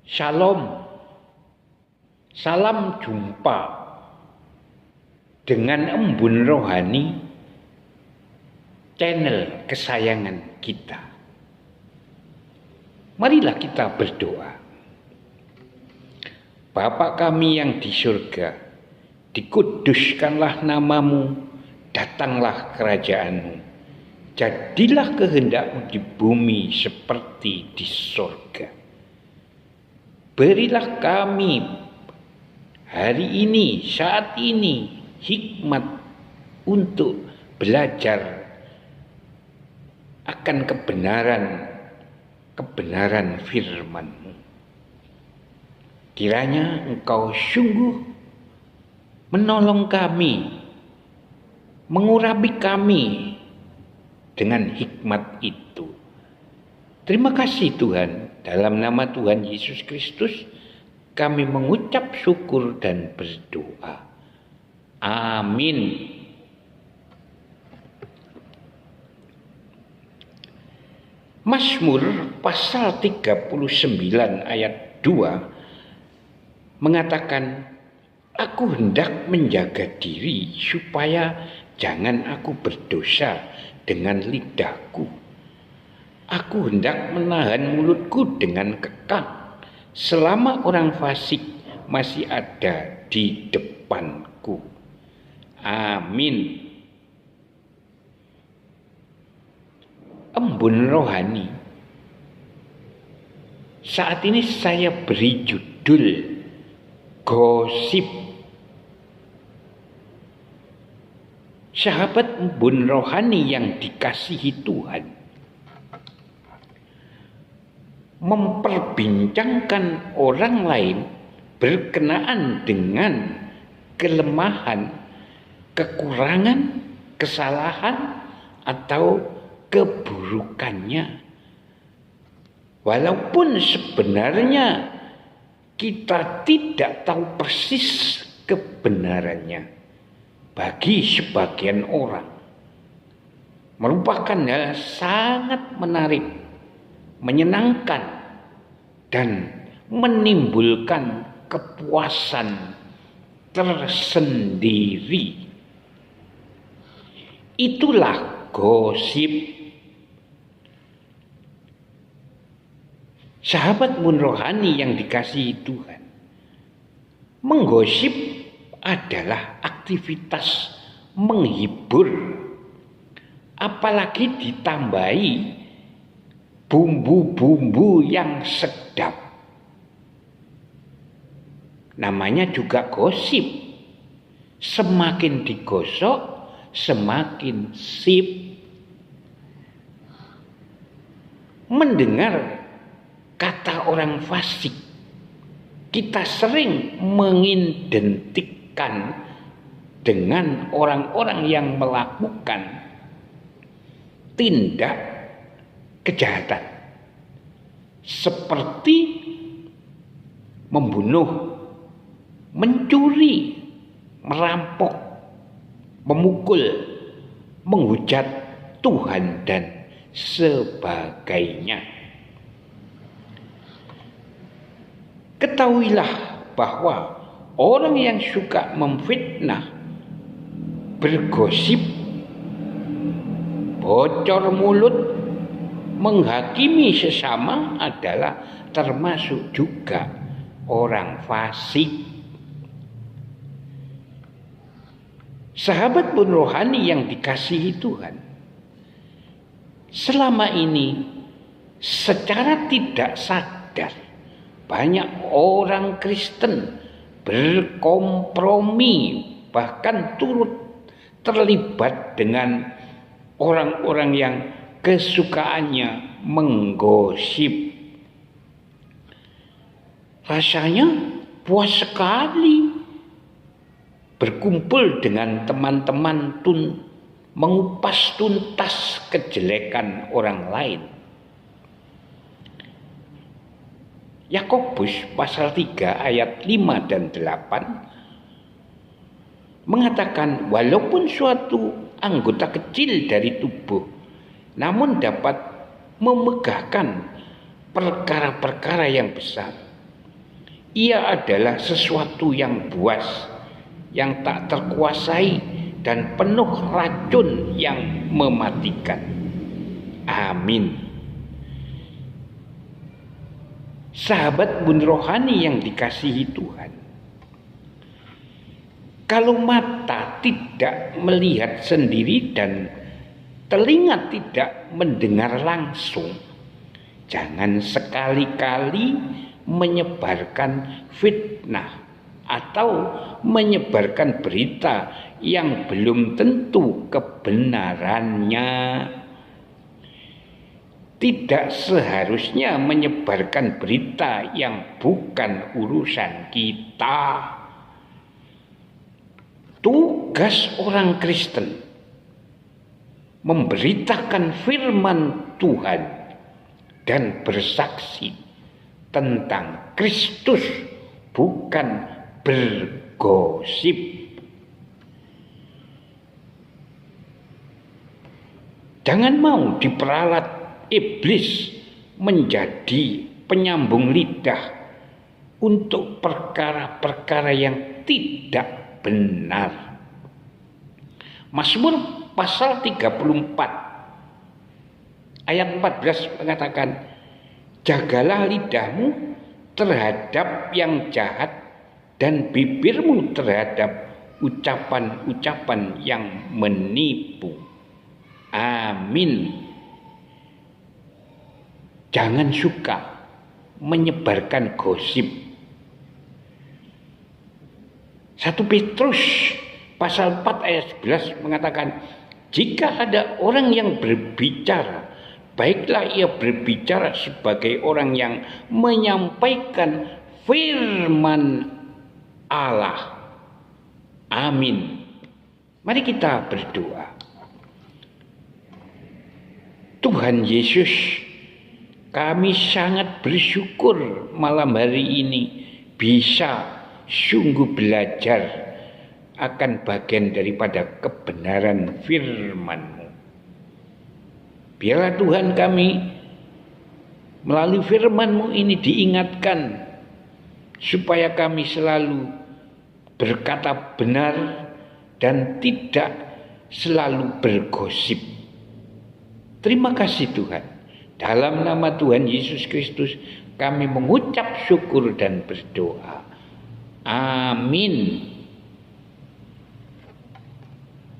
Shalom, salam jumpa dengan embun rohani, channel kesayangan kita. Marilah kita berdoa. Bapa kami yang di surga, dikuduskanlah namamu, datanglah kerajaanmu, jadilah kehendakmu di bumi seperti di surga. Berilah kami hari ini, saat ini, hikmat untuk belajar akan kebenaran firman-Mu. Kiranya Engkau sungguh menolong kami, mengurapi kami dengan hikmat itu. Terima kasih Tuhan, dalam nama Tuhan Yesus Kristus kami mengucap syukur dan berdoa. Amin. Mazmur pasal 39 ayat 2 mengatakan, aku hendak menjaga diri supaya jangan aku berdosa dengan lidahku. Aku hendak menahan mulutku dengan kekang selama orang fasik masih ada di depanku. Amin. Embun rohani. Saat ini saya beri judul gosip. Sahabat embun rohani yang dikasihi Tuhan, memperbincangkan orang lain berkenaan dengan kelemahan, kekurangan, kesalahan, atau keburukannya. Walaupun sebenarnya kita tidak tahu persis kebenarannya, bagi sebagian orang merupakan hal sangat menarik, menyenangkan, dan menimbulkan kepuasan tersendiri. Itulah gosip. Sahabat embun rohani yang dikasihi Tuhan, menggosip adalah aktivitas menghibur, apalagi ditambahi bumbu-bumbu yang sedap. Namanya juga gosip. Semakin digosok, semakin sip. Mendengar kata orang fasik, kita sering mengidentikan dengan orang-orang yang melakukan tindak kejahatan seperti membunuh, mencuri, merampok, memukul, menghujat Tuhan, dan sebagainya. Ketahuilah bahwa orang yang suka memfitnah, bergosip, bocor mulut, menghakimi sesama adalah termasuk juga orang fasik. Sahabat embun rohani yang dikasihi Tuhan, selama ini secara tidak sadar banyak orang Kristen berkompromi, bahkan turut terlibat dengan orang-orang yang kesukaannya menggosip. Rasanya puas sekali berkumpul dengan teman-teman mengupas tuntas kejelekan orang lain. Yakobus pasal 3 ayat 5 dan 8 mengatakan, walaupun suatu anggota kecil dari tubuh namun dapat memegahkan perkara-perkara yang besar, Ia adalah sesuatu yang buas, yang tak terkuasai dan penuh racun yang mematikan. Amin. Sahabat bun rohani yang dikasihi Tuhan, kalau mata tidak melihat sendiri dan telinga tidak mendengar langsung, jangan sekali-kali menyebarkan fitnah atau menyebarkan berita yang belum tentu kebenarannya. Tidak seharusnya menyebarkan berita yang bukan urusan kita. Tugas orang Kristen memberitakan firman Tuhan dan bersaksi tentang Kristus, bukan bergosip. Jangan mau diperalat iblis menjadi penyambung lidah untuk perkara-perkara yang tidak benar. Mazmur pasal 34 ayat 14 mengatakan, jagalah lidahmu terhadap yang jahat dan bibirmu terhadap ucapan-ucapan yang menipu. Amin. Jangan suka menyebarkan gosip. 1 Petrus pasal 4 ayat 11 mengatakan, jika ada orang yang berbicara, baiklah ia berbicara sebagai orang yang menyampaikan firman Allah. Amin. Mari kita berdoa. Tuhan Yesus, kami sangat bersyukur malam hari ini bisa sungguh belajar akan bagian daripada kebenaran firman-Mu. Biarlah Tuhan kami melalui firman-Mu ini diingatkan supaya kami selalu berkata benar dan tidak selalu bergosip. Terima kasih Tuhan. Dalam nama Tuhan Yesus Kristus kami mengucap syukur dan berdoa. Amin.